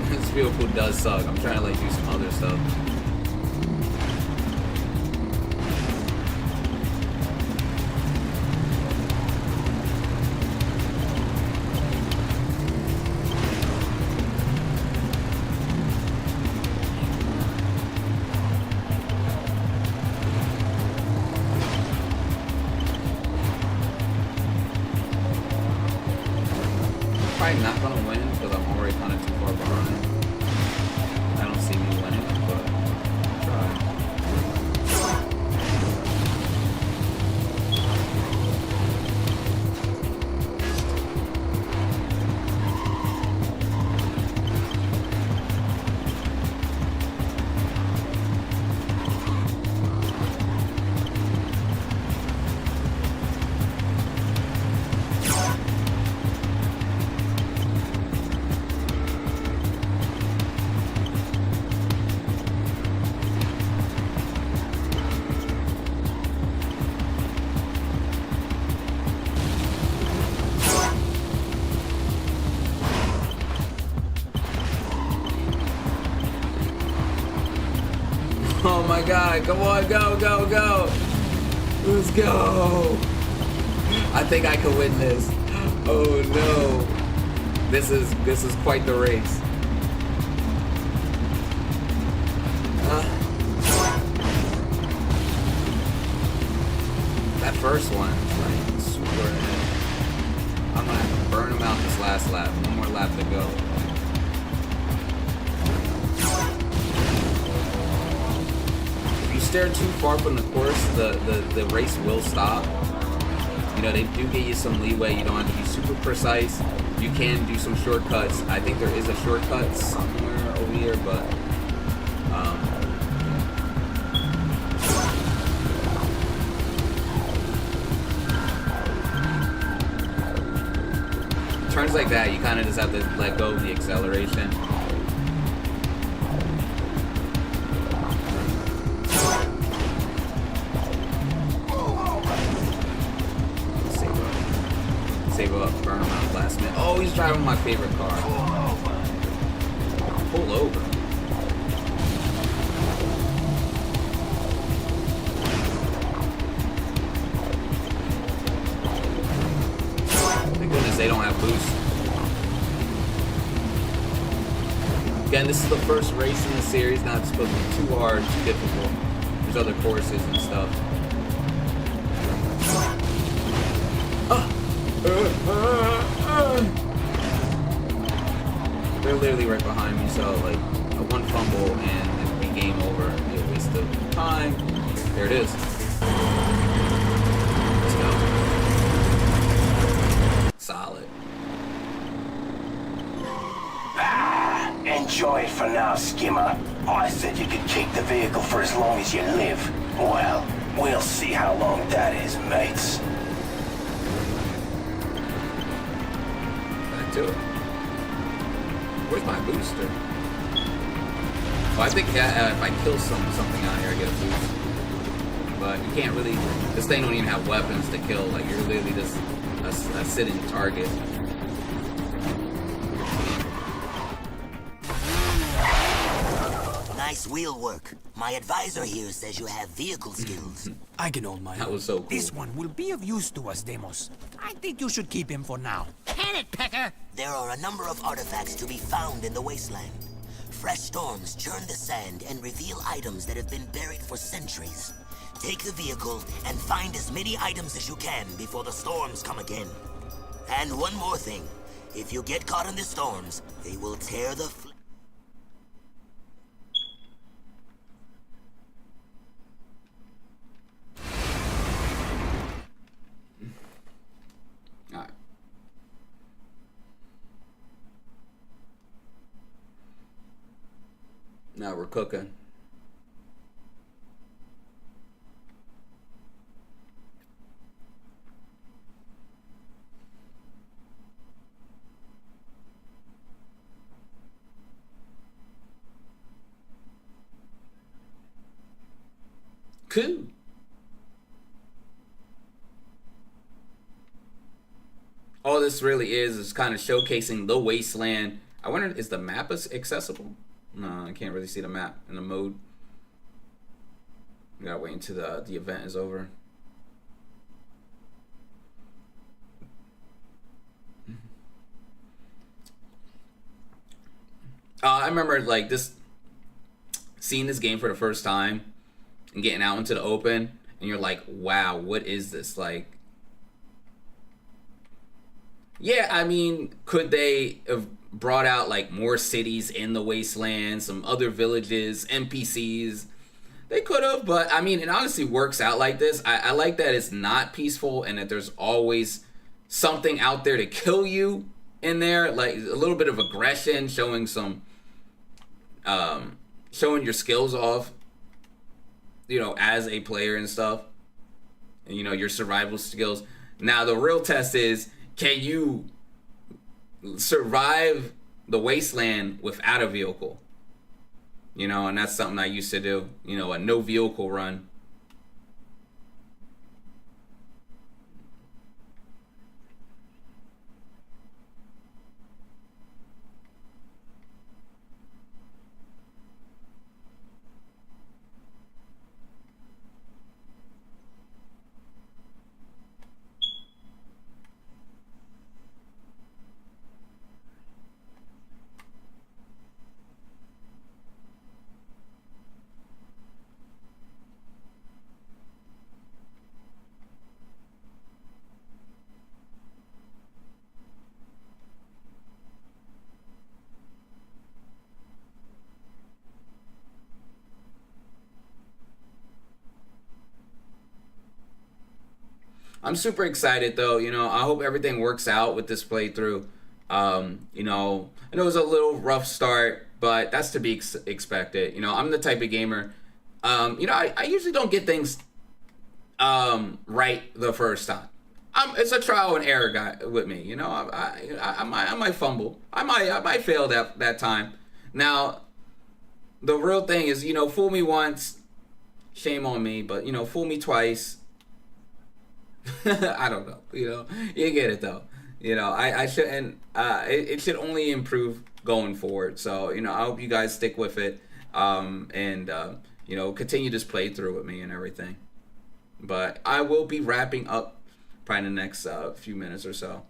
This vehicle does suck. I'm trying to like do some other stuff. Probably not gonna win because I'm already kind of too far behind. I don't see me winning, but I'll try. Oh my god, come on, go, go, go. Let's go. I think I can win this. Oh no. This is quite the race. That first one is like super ahead. I'm gonna have to burn him out this last lap. One more lap to go. You stare too far from the course, the race will stop. You know, they do give you some leeway. You don't have to be super precise. You can do some shortcuts. I think there is a shortcut somewhere over here, but turns like that, you kind of just have to let go of the acceleration. Save up, burn him out last minute. Oh, he's driving my favorite car. Pull over. Thank goodness they don't have boost. Again, this is the first race in the series. Not supposed to be too hard, too difficult. There's other courses and stuff. They're literally right behind me, so like a one fumble and it'd be game over. It'd be a waste of time. There it is. Let's go. Solid.
Enjoy it for now, Skimmer. I said you could keep the vehicle for as long as you live. Well, we'll see how long that is, mates.
Back to it. Where's my booster? Well, I think if I kill something out here, I get a boost. But you can't really. This thing don't even have weapons to kill. Like you're literally just a sitting target.
Nice wheel work. My advisor here says you have vehicle skills.
I can hold mine.
That was so cool.
This one will be of use to us, Deimos. I think you should keep him for now.
Can it, Pecker?
There are a number of artifacts to be found in the wasteland. Fresh storms churn the sand and reveal items that have been buried for centuries. Take the vehicle and find as many items as you can before the storms come again. And one more thing. If you get caught in the storms, they will tear the
Alright. Now we're cooking. Cool. this really is kind of showcasing the wasteland. I wonder, is the map accessible? No, I can't really see the map in the mode. We gotta wait until the event is over. I remember like seeing this game for the first time and getting out into the open, and you're like, wow, what is this? Like, yeah, I mean, could they have brought out like more cities in the wasteland, some other villages, NPCs? They could have, but I mean, it honestly works out like this. I like that it's not peaceful and that there's always something out there to kill you in there, like a little bit of aggression, showing some showing your skills off, you know, as a player and stuff, and, you know, your survival skills. Now the real test is, can you survive the wasteland without a vehicle? You know, and that's something I used to do, you know, a no vehicle run. I'm super excited though, you know, I hope everything works out with this playthrough. You know, I know it was a little rough start, but that's to be expected. You know, I'm the type of gamer, you know, I usually don't get things right the first time. It's a trial and error guy with me, you know. I might fumble, I might fail that time. Now, the real thing is, you know, fool me once, shame on me, but, you know, fool me twice. I don't know, you know, you get it though. You know, I shouldn't, it should only improve going forward. So, you know, I hope you guys stick with it, and, you know, continue this playthrough with me and everything. But I will be wrapping up probably in the next few minutes or so,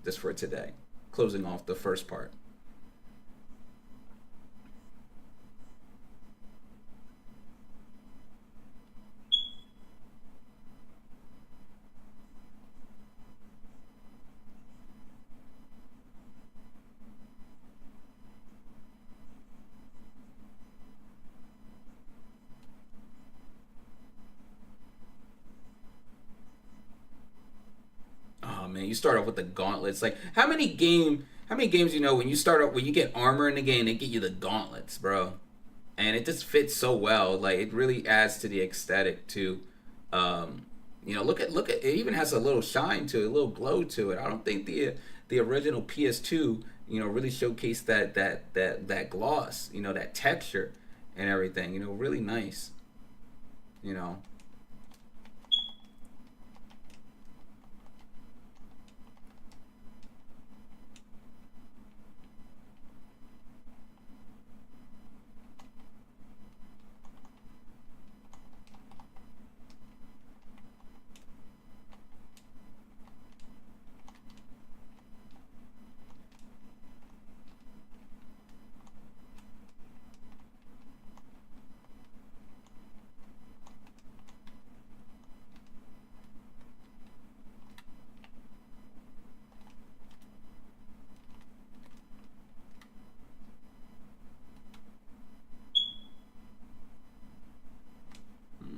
just for today, closing off the first part. Man, you start off with the gauntlets. Like, how many games, you know, when you start off, when you get armor in the game, they get you the gauntlets, bro, and it just fits so well. Like, it really adds to the aesthetic too. You know, look at it, even has a little shine to it, a little glow to it. I don't think the original PS2, you know, really showcased that gloss, you know, that texture and everything, you know, really nice, you know.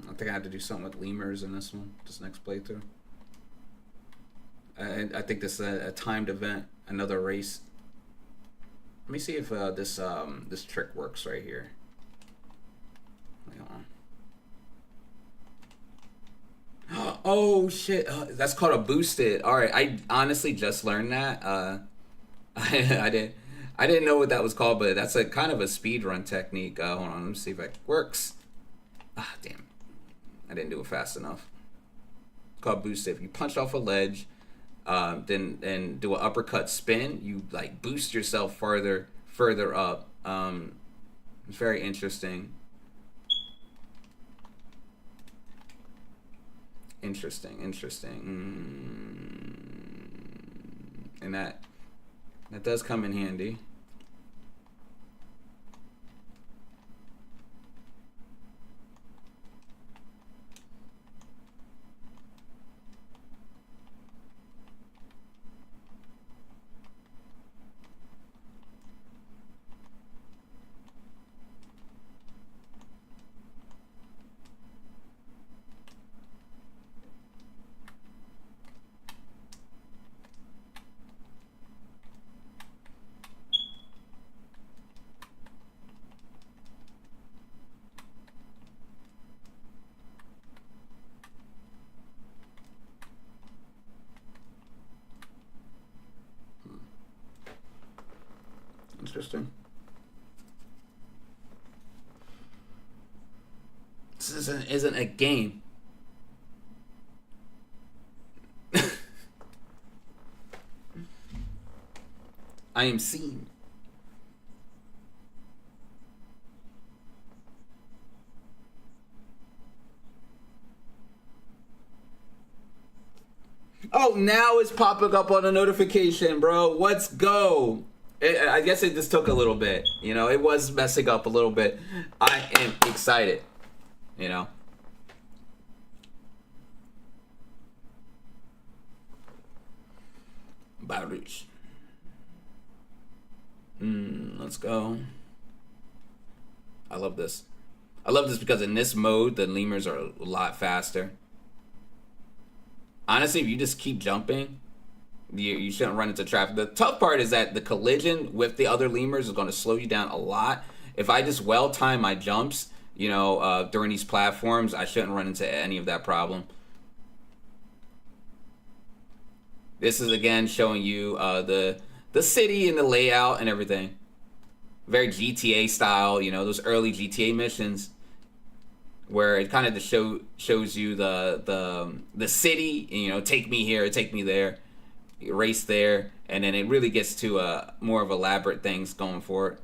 I think I had to do something with lemurs in this one, this next playthrough. I think this is a timed event, another race. Let me see if this trick works right here. Hang on. Oh shit! That's called a boosted. All right, I honestly just learned that. I didn't know what that was called, but that's a kind of a speed run technique. Hold on, let me see if it works. Ah, damn. I didn't do it fast enough. It's called boosted. If you punch off a ledge, then do an uppercut spin, you like boost yourself further up. It's very interesting. And that does come in handy. Interesting. This isn't a game. I am seen. Oh, now it's popping up on a notification, bro. Let's go. I guess it just took a little bit. You know, it was messing up a little bit. I am excited. You know. Baruch. Let's go. I love this. I love this because in this mode, the lemurs are a lot faster. Honestly, if you just keep jumping, you shouldn't run into traffic. The tough part is that the collision with the other lemurs is going to slow you down a lot. If I just well time my jumps, you know, during these platforms, I shouldn't run into any of that problem. This is again showing you the city and the layout and everything. Very GTA style, you know, those early GTA missions where it kind of just shows you the city, you know, take me here, take me there, race there, and then it really gets to more of elaborate things going forward.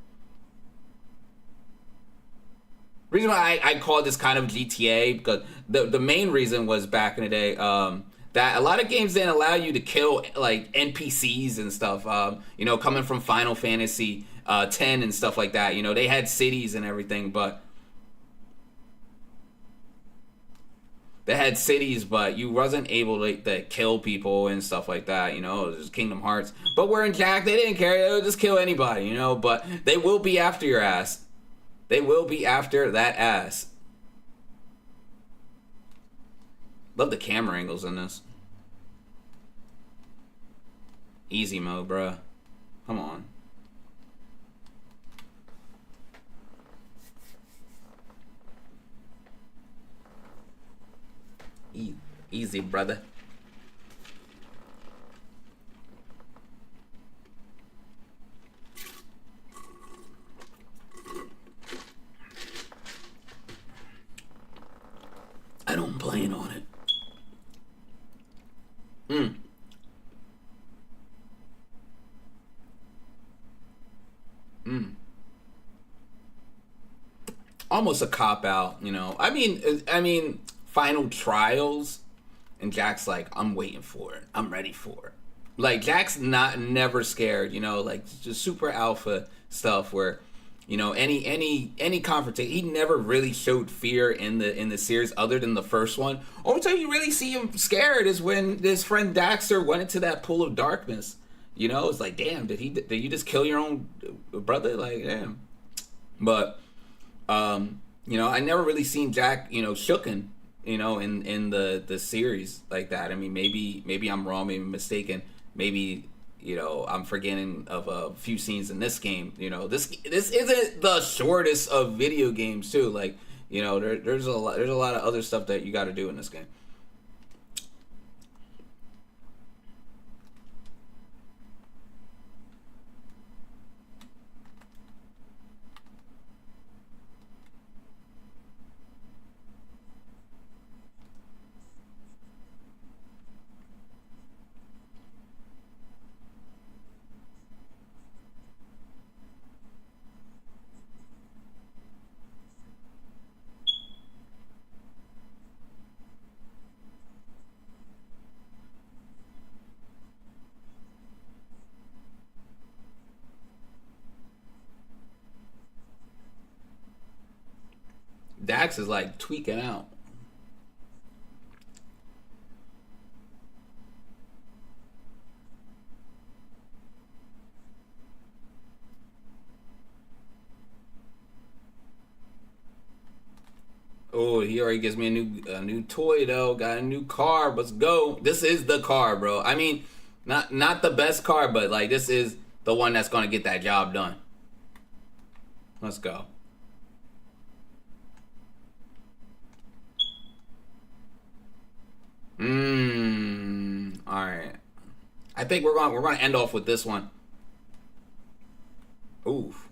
Reason why I call this kind of GTA, because the main reason was back in the day that a lot of games didn't allow you to kill like NPCs and stuff. You know, coming from Final Fantasy 10 and stuff like that. You know, they had cities and everything, but you wasn't able to kill people and stuff like that. You know, it was Kingdom Hearts. But we're in Jak, they didn't care. They would just kill anybody, you know. But they will be after your ass. They will be after that ass. Love the camera angles in this. Easy mode, bruh. Come on. Easy, brother. I don't plan on it. Almost a cop out, you know. I mean, Final Trials, and Jack's like, I'm waiting for it. I'm ready for it. Like, Jack's never scared, you know, like just super alpha stuff where, you know, any confrontation, he never really showed fear in the series other than the first one. Only time you really see him scared is when his friend Daxter went into that pool of darkness. You know, it's like, damn, did you just kill your own brother? Like, damn. But you know, I never really seen Jack, you know, shooken, you know, in the series like that. I mean, maybe I'm wrong, maybe I'm mistaken, maybe, you know, I'm forgetting of a few scenes in this game. You know, this isn't the shortest of video games too. Like, you know, there's a lot of other stuff that you got to do in this game. Dax is like tweaking out. Oh, he already gives me a new toy though. Got a new car. Let's go. This is the car, bro. I mean, not the best car, but like this is the one that's gonna get that job done. Let's go. All right. I think we're gonna end off with this one. Oof.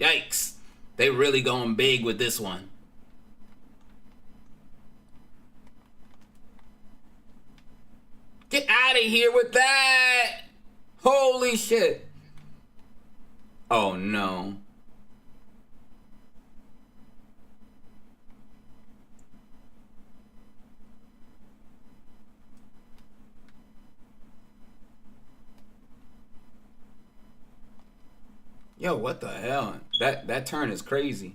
Yikes. They really going big with this one. Get out of here with that! Holy shit. Oh no. Yo, what the hell? That turn is crazy.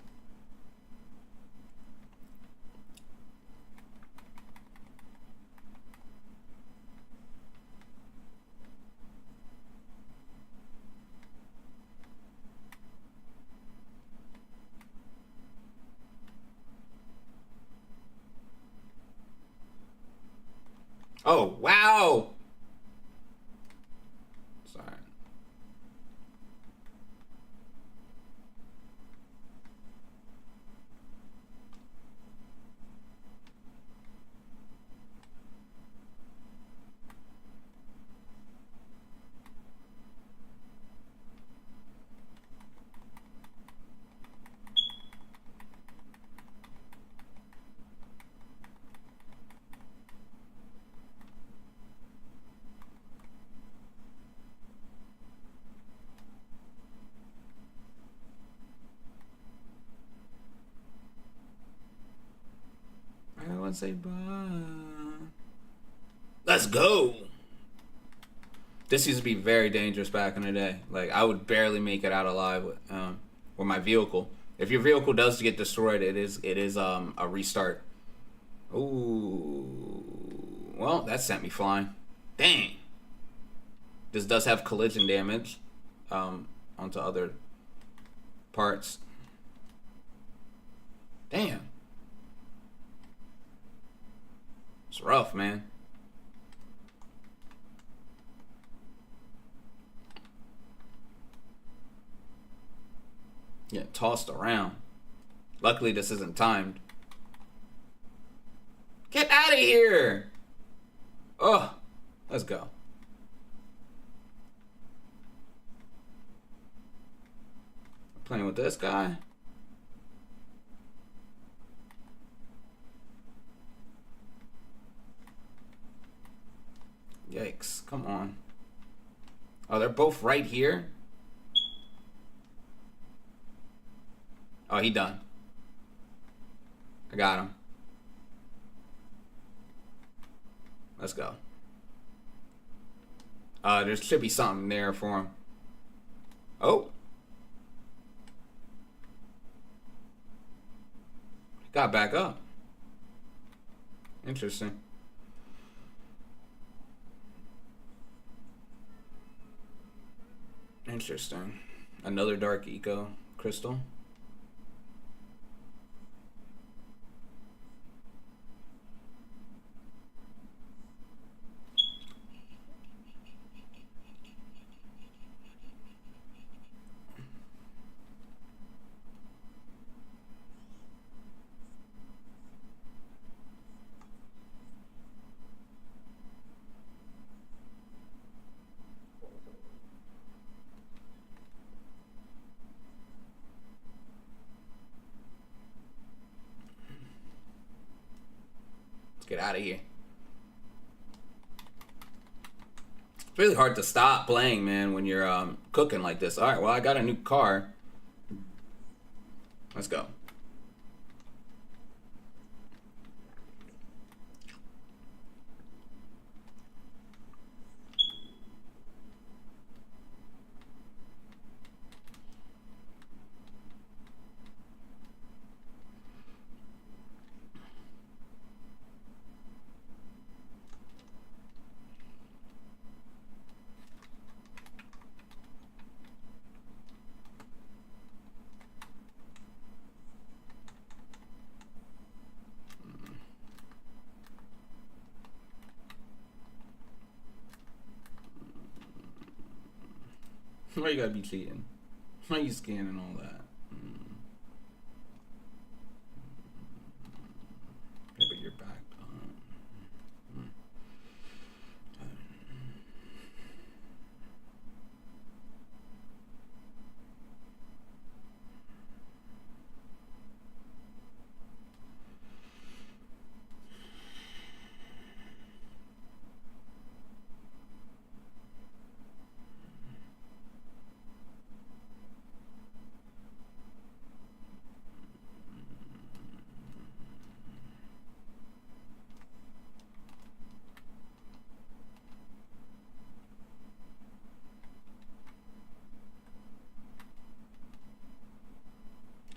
Oh, wow. Sorry. I want to say bye. Let's go. This used to be very dangerous back in the day. Like I would barely make it out alive with my vehicle. If your vehicle does get destroyed, it is a restart. Ooh. Well, that sent me flying. Dang. This does have collision damage onto other parts. Damn. It's rough, man. Yeah, tossed around. Luckily, this isn't timed. Get out of here! Oh, let's go. Playing with this guy. Yikes, come on. Oh, they're both right here? Oh, he done. I got him. Let's go. There should be something there for him. Oh. Got back up. Interesting. Interesting. Another dark eco crystal. Get out of here. It's really hard to stop playing, man, when you're cooking like this. All right, well, I got a new car. Let's go. Why you gotta be cheating? Why you scanning all that? Yeah, but you're back.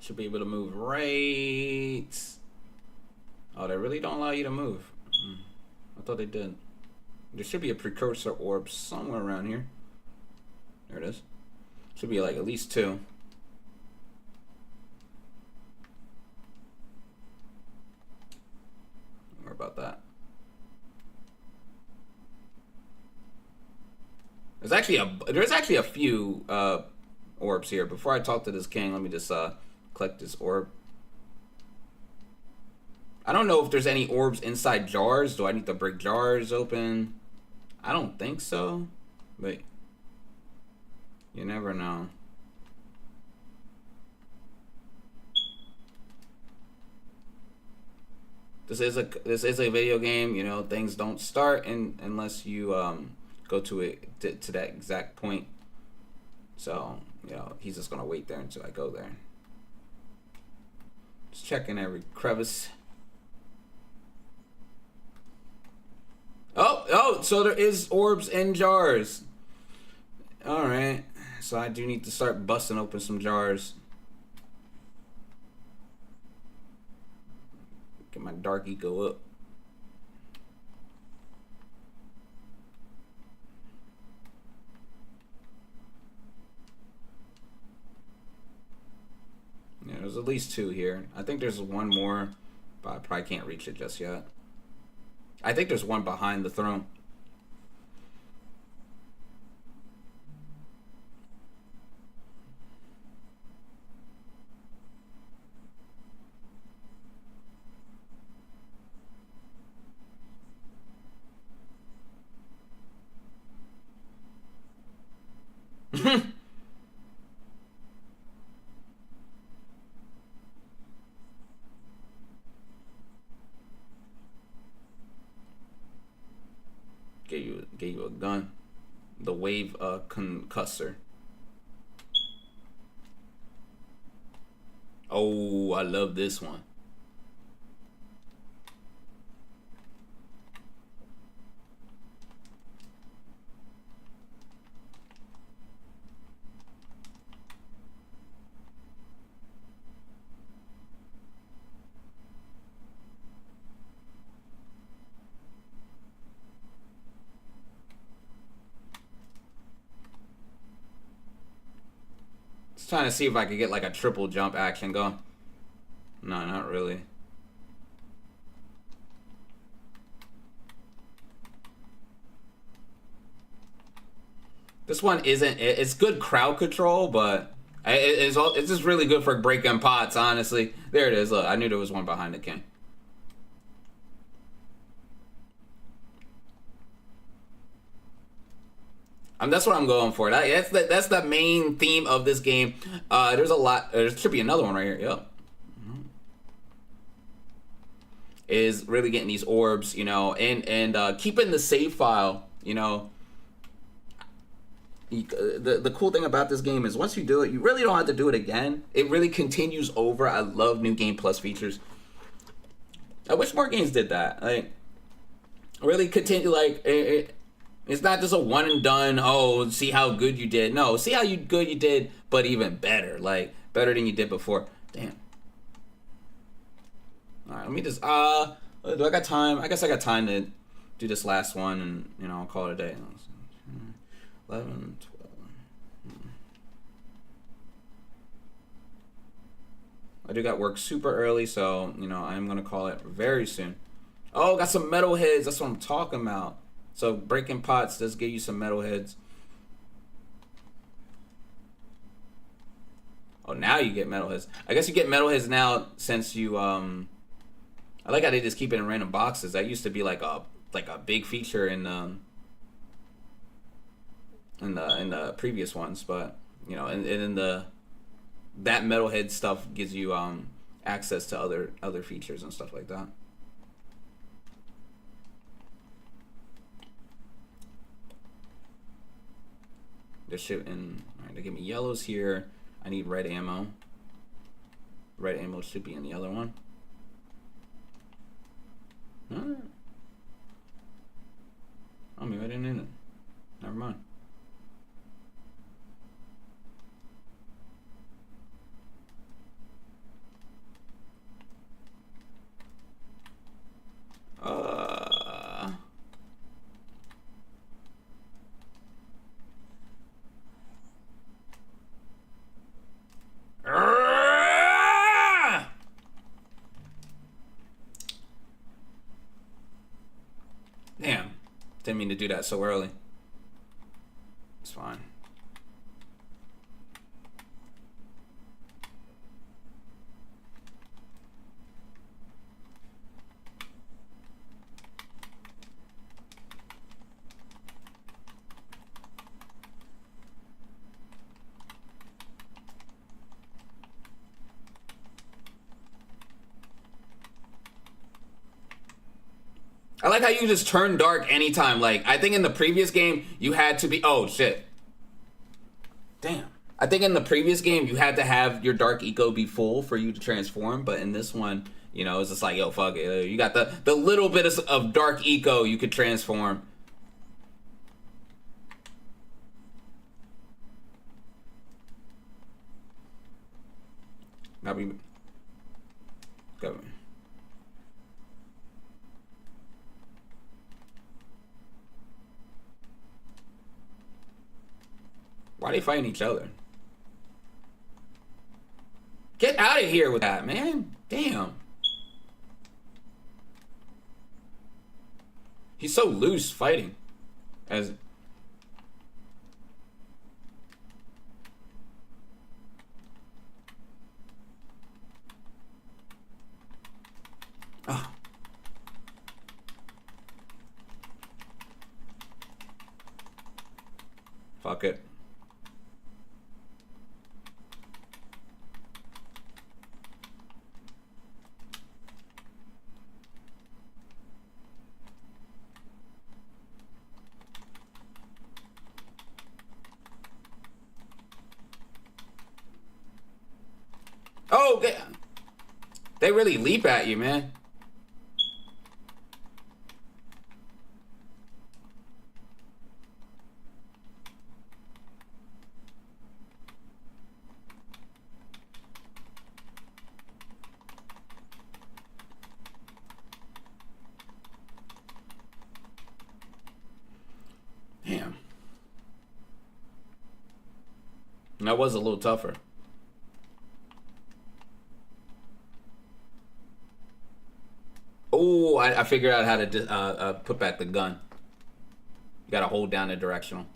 Should be able to move right. Oh, they really don't allow you to move. I thought they did. There should be a precursor orb somewhere around here. There it is. Should be like at least 2. Don't worry about that. There's actually a few orbs here. Before I talk to this king, let me just collect this orb. I don't know if there's any orbs inside jars. Do I need to break jars open? I don't think so, but you never know. This is a video game. You know, things don't start unless you go to that exact point. So, you know, he's just gonna wait there until I go there. Just checking every crevice. Oh, so there is orbs in jars. Alright. So I do need to start busting open some jars. Get my dark eco up. Yeah, there's at least 2 here. I think there's one more, but I probably can't reach it just yet. I think there's one behind the throne. Gave you a gun. The wave concussor. Oh, I love this one. Trying to see if I could get like a triple jump action going. No, not really. This one isn't. It's good crowd control, but it's just really good for breaking pots. Honestly, there it is. Look, I knew there was one behind the king. That's what I'm going for. That's the main theme of this game. There's a lot. There should be another one right here. Yep. Is really getting these orbs, you know, and keeping the save file, you know. The cool thing about this game is once you do it, you really don't have to do it again. It really continues over. I love New Game Plus features. I wish more games did that. Like, really continue, like, it's not just a one and done, oh, see how good you did. No, see how good you did, but even better. Like, better than you did before. Damn. Alright, let me just, do I got time? I guess I got time to do this last one and, you know, I'll call it a day. 11, 12. I do got work super early, so, you know, I'm going to call it very soon. Oh, got some metal heads. That's what I'm talking about. So breaking pots does give you some metal heads. Oh, now you get metalheads. I guess you get metalheads now since you I like how they just keep it in random boxes. That used to be like a big feature in the previous ones, but you know, and in that metalhead stuff gives you access to other features and stuff like that. They're shooting. All right, they give me yellows here. I need red ammo. Red ammo should be in the other one. Alright. Oh, maybe I didn't in it. Never mind. Damn. Didn't mean to do that so early. It's fine. I like how you just turn dark anytime. Like, I think in the previous game, you had to be... Oh, shit. Damn. I think in the previous game, you had to have your dark eco be full for you to transform. But in this one, you know, it's just like, yo, fuck it. You got the little bit of dark eco you could transform. Now we... Go. Why are they fighting each other? Get out of here with that, man. Damn. He's so loose fighting. As... Oh. Fuck it. Oh, they really leap at you, man. Damn. That was a little tougher. Oh, I figured out how to put back the gun. You gotta hold down the directional.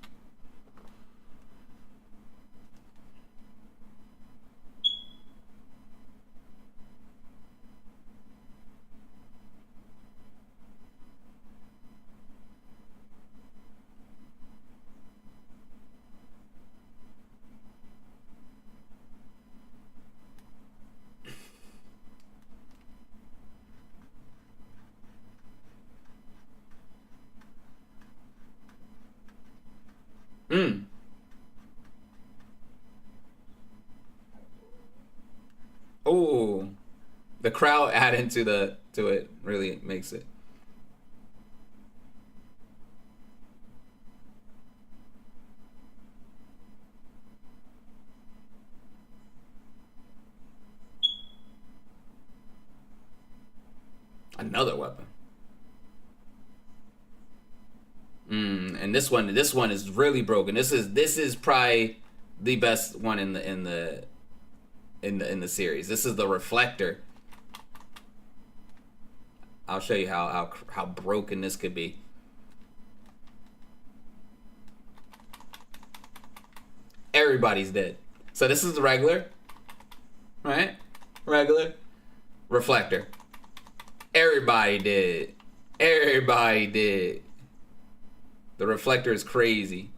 Oh, the crowd adding to it really makes it. Another weapon. And this one is really broken. This is probably the best one in the series. This is the reflector. I'll show you how broken this could be. Everybody's dead. So this is the regular. right? Regular. Reflector. Everybody did. Everybody did. The reflector is crazy.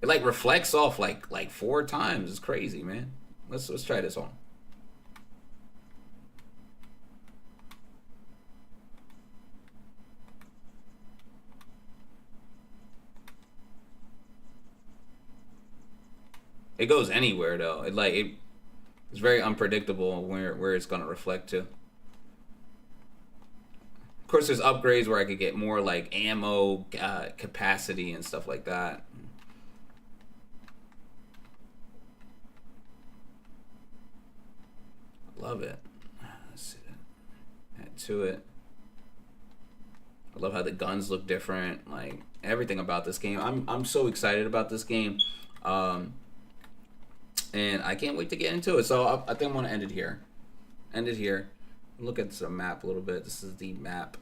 It like reflects off like 4 times. It's crazy, man. Let's try this on. It goes anywhere though. It's very unpredictable where it's gonna reflect to. Of course, there's upgrades where I could get more like ammo capacity and stuff like that. Love it. Let's see that. Add to it. I love how the guns look different. Like everything about this game. I'm so excited about this game. And I can't wait to get into it. So I think I'm gonna end it here. Look at the map a little bit. This is the map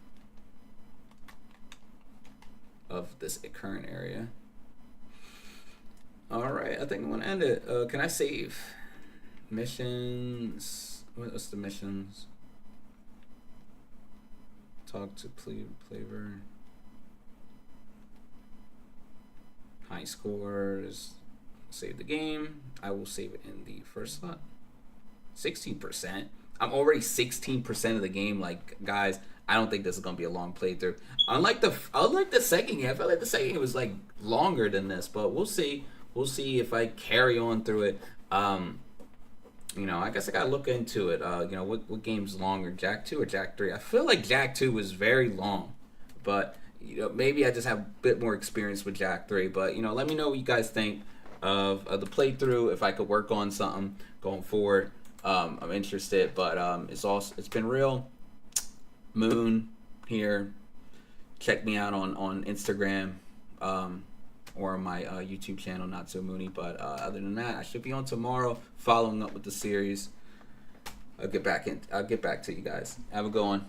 of this current area. All right, I think I'm gonna end it. Can I save missions? What's the missions? Talk to Plaver. High scores. Save the game. I will save it in the first slot. 16%. I'm already 16% of the game. Like, guys, I don't think this is gonna be a long playthrough. Unlike the second game, I felt like the second game was like longer than this, but we'll see. We'll see if I carry on through it. You know, I guess I gotta look into it. You know, what game's longer, Jak 2 or Jak 3? I feel like Jak 2 was very long, but you know, maybe I just have a bit more experience with Jak 3. But you know, let me know what you guys think of the playthrough. If I could work on something going forward, I'm interested. But it's been real. Moon here. Check me out on Instagram or on my YouTube channel, Not So Moony. But other than that, I should be on tomorrow following up with the series. I'll get back to you guys. Have a good one.